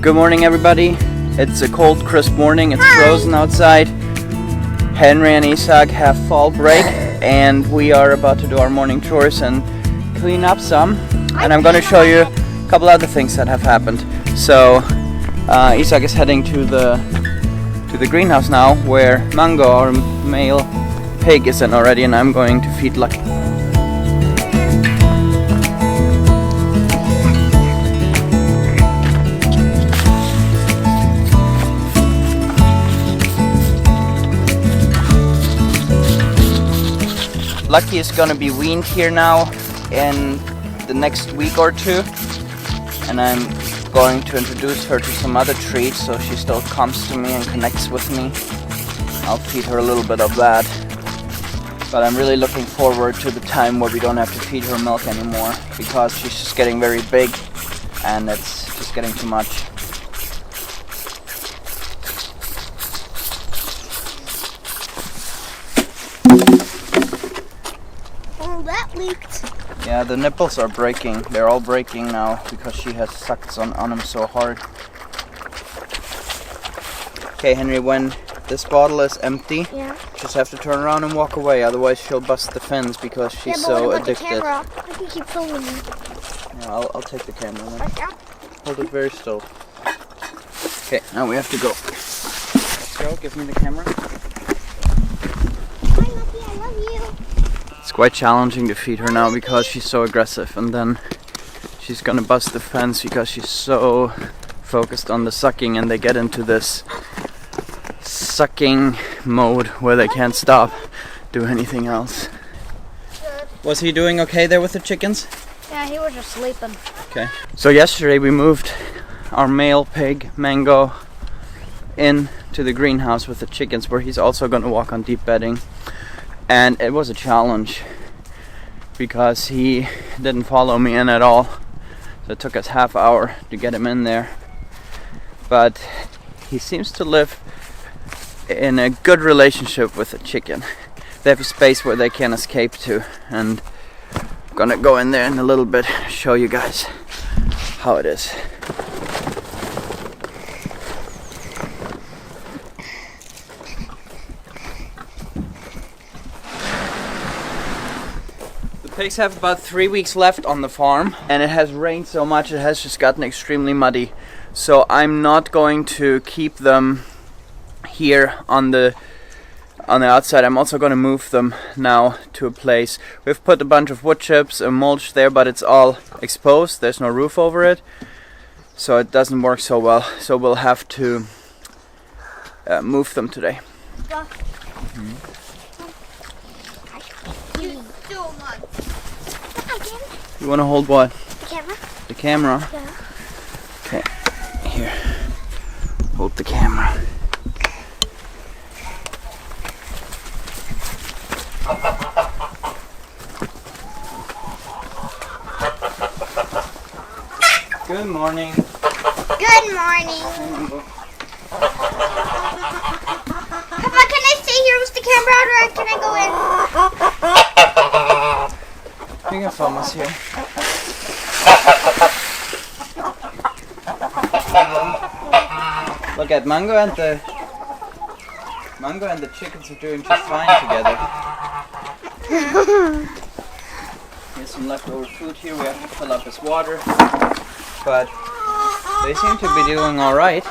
Good morning, everybody. It's a cold, crisp morning. It's frozen outside. Henry and Isaac have fall break, and we are about to do our morning chores and clean up some. And I'm going to show you a couple other things that have happened. So Isaac is heading to the greenhouse now, where Mango, our male pig, is in already, and I'm going to feed Lucky. Lucky is gonna be weaned here now in the next week or two, and I'm going to introduce her to some other treats so she still comes to me and connects with me. I'll feed her a little bit of that, but I'm really looking forward to the time where we don't have to feed her milk anymore, because she's just getting very big and it's just getting too much. That leaked. Yeah, the nipples are breaking. They're all breaking now because she has sucked on them so hard. Okay, Henry, when this bottle is empty, just have to turn around and walk away, otherwise she'll bust the fins because she's so addicted. The camera? I can keep filming you. Yeah, I'll take the camera then. Hold it very still. Okay, now we have to go. Let's go, give me the camera. Hi, Lucky, I love you. It's quite challenging to feed her now because she's so aggressive, and then she's gonna bust the fence because she's so focused on the sucking, and they get into this sucking mode where they can't stop, do anything else. Was he doing okay there with the chickens? Yeah, he was just sleeping. Okay. So yesterday we moved our male pig, Mango, into the greenhouse with the chickens, where he's also gonna walk on deep bedding. And it was a challenge because he didn't follow me in at all. So it took us half hour to get him in there. But he seems to live in a good relationship with the chicken. They have a space where they can escape to, and I'm gonna go in there in a little bit, show you guys how it is. Pigs have about 3 weeks left on the farm, and it has rained so much it has just gotten extremely muddy. So I'm not going to keep them here on the outside. I'm also going to move them now to a place. We've put a bunch of wood chips and mulch there, but it's all exposed. There's no roof over it, so it doesn't work so well. So we'll have to move them today. You want to hold what? The camera. The camera? Yeah. Okay, here. Hold the camera. Good morning. Good morning. Papa, can I stay here with the camera out, or can I go in? You can film us here. Look at Mango and the chickens are doing just fine together. Here's some leftover food here. We have to fill up his water, but they seem to be doing all right.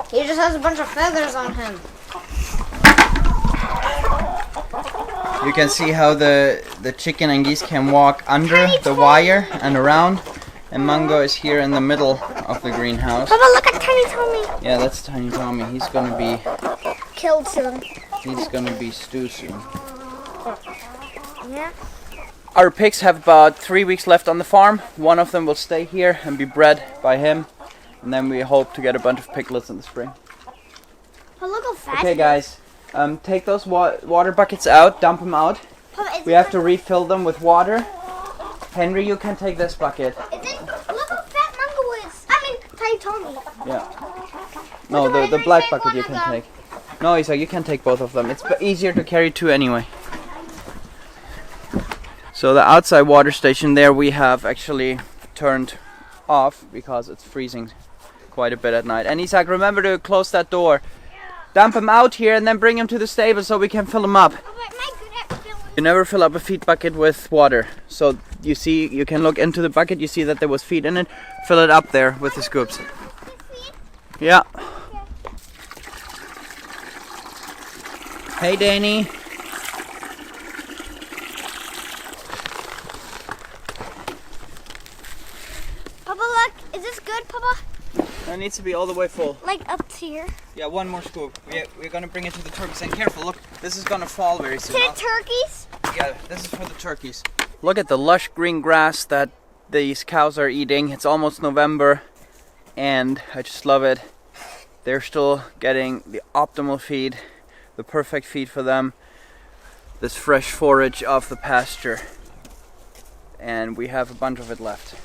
He just has a bunch of feathers on him. You can see how the chicken and geese can walk under the wire and around, and Mango is here in the middle of the greenhouse. Papa, look at Tiny Tommy. Yeah, that's Tiny Tommy. He's gonna be Killed soon. He's gonna be stew soon. Yeah. Our pigs have about 3 weeks left on the farm. One of them will stay here and be bred by him, and then we hope to get a bunch of piglets in the spring. Oh, look how fat. Okay, guys. Take those water buckets out, dump them out. Papa, We have to refill them with water. Henry, you can take this bucket. Look how fat Mango is. I mean, Tiny Tommy. Yeah. No, the black bucket you can take. No, Isaac, you can take both of them. It's easier to carry two anyway. So the outside water station there we have actually turned off because it's freezing quite a bit at night. And Isaac, remember to close that door. Dump him out here and then bring him to the stable so we can fill him up. You never fill up a feed bucket with water. So you see, you can look into the bucket, you see that there was feed in it. Fill it up there with the scoops. Yeah. Hey Danny. Papa, look. Is this good, Papa? It needs to be all the way full. Like up here? Yeah, one more scoop. We're gonna bring it to the turkeys. And careful, look, this is gonna fall very soon. To the turkeys? Yeah, this is for the turkeys. Look at the lush green grass that these cows are eating. It's almost November and I just love it. They're still getting the optimal feed, the perfect feed for them. This fresh forage off the pasture. And we have a bunch of it left.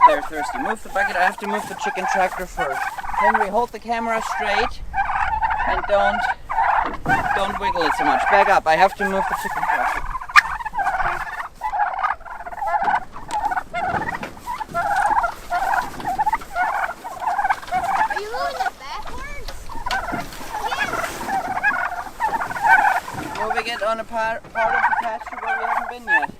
They're thirsty. Move the bucket. I have to move the chicken tractor first. Henry, hold the camera straight and don't wiggle it so much. Back up. I have to move the chicken tractor. Are you moving it backwards? Yes. Moving it on a part of the pasture where we haven't been yet.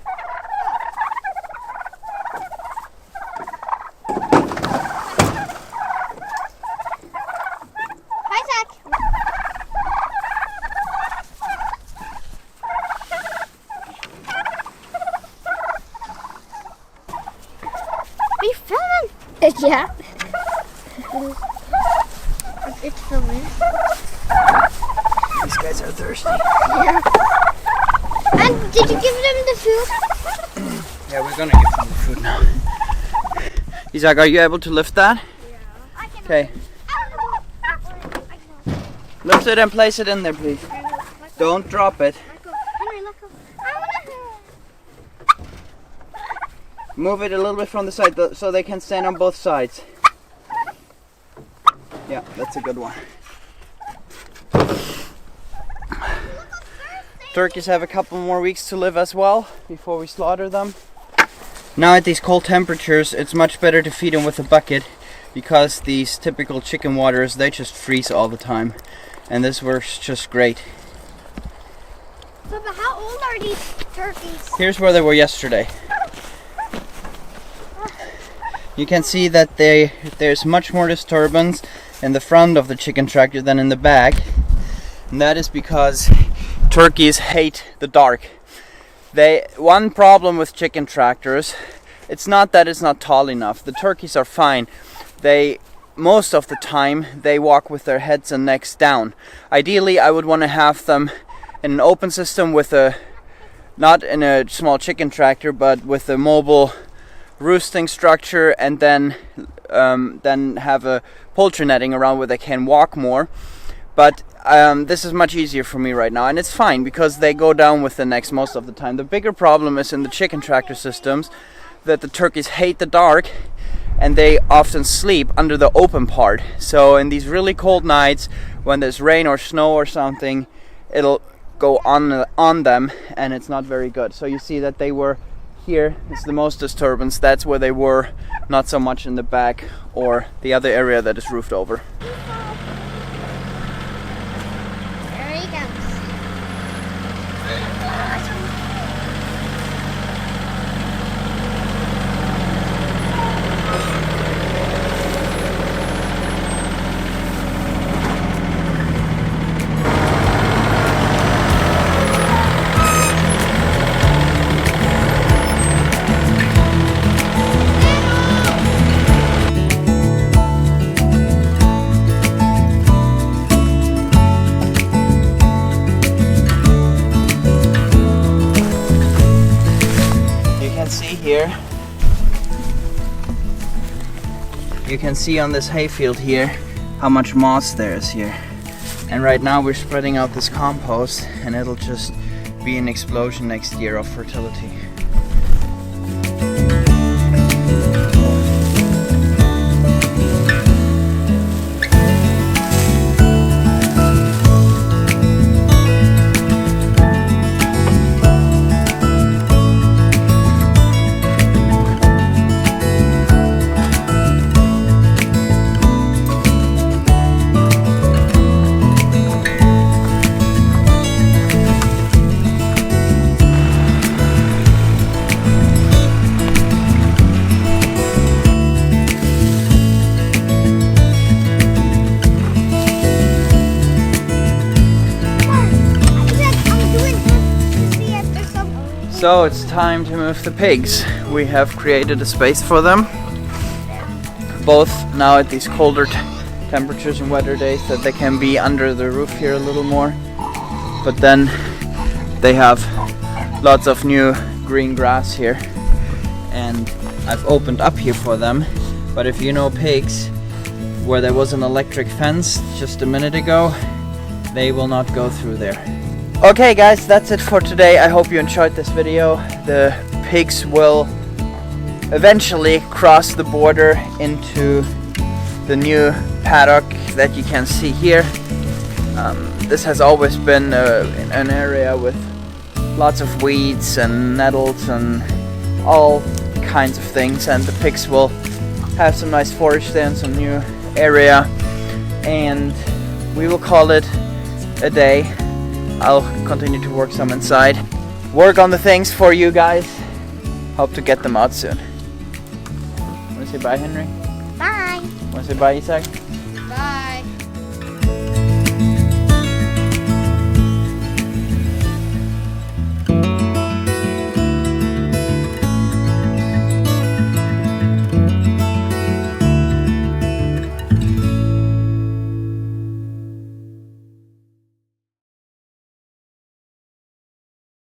Are you filming? Yeah. It's filming. These guys are thirsty. Yeah. And did you give them the food? Yeah, we're gonna give them the food now. Isaac, are you able to lift that? Yeah. Okay. Lift it and place it in there, please. Don't drop it. Henry, let go. Move it a little bit from the side so they can stand on both sides. Yeah, that's a good one. Turkeys have a couple more weeks to live as well before we slaughter them. Now at these cold temperatures, it's much better to feed them with a bucket because these typical chicken waters, they just freeze all the time. And this works just great. Papa, how old are these turkeys? Here's where they were yesterday. You can see that there's much more disturbance in the front of the chicken tractor than in the back. And that is because turkeys hate the dark. One problem with chicken tractors, it's not that it's not tall enough. The turkeys are fine. Most of the time they walk with their heads and necks down. Ideally, I would want to have them in an open system with not in a small chicken tractor, but with a mobile roosting structure, and then have a poultry netting around where they can walk more. But this is much easier for me right now, and it's fine because they go down with the necks most of the time. The bigger problem is in the chicken tractor systems that the turkeys hate the dark and they often sleep under the open part. So in these really cold nights when there's rain or snow or something, it'll go on them and it's not very good. So you see that they were here is the most disturbance. That's where they were, not so much in the back or the other area that is roofed over. There he goes. You can see on this hayfield here how much moss there is here. And right now we're spreading out this compost and it'll just be an explosion next year of fertility. So it's time to move the pigs. We have created a space for them, both now at these colder temperatures and weather days, that they can be under the roof here a little more. But then they have lots of new green grass here, and I've opened up here for them. But if you know pigs, where there was an electric fence just a minute ago, they will not go through there. Okay guys, that's it for today. I hope you enjoyed this video. The pigs will eventually cross the border into the new paddock that you can see here. This has always been an area with lots of weeds and nettles and all kinds of things, and the pigs will have some nice forage there and some new area, and we will call it a day. I'll continue to work some inside, work on the things for you guys. Hope to get them out soon. Want to say bye, Henry? Bye. Want to say bye, Isaac?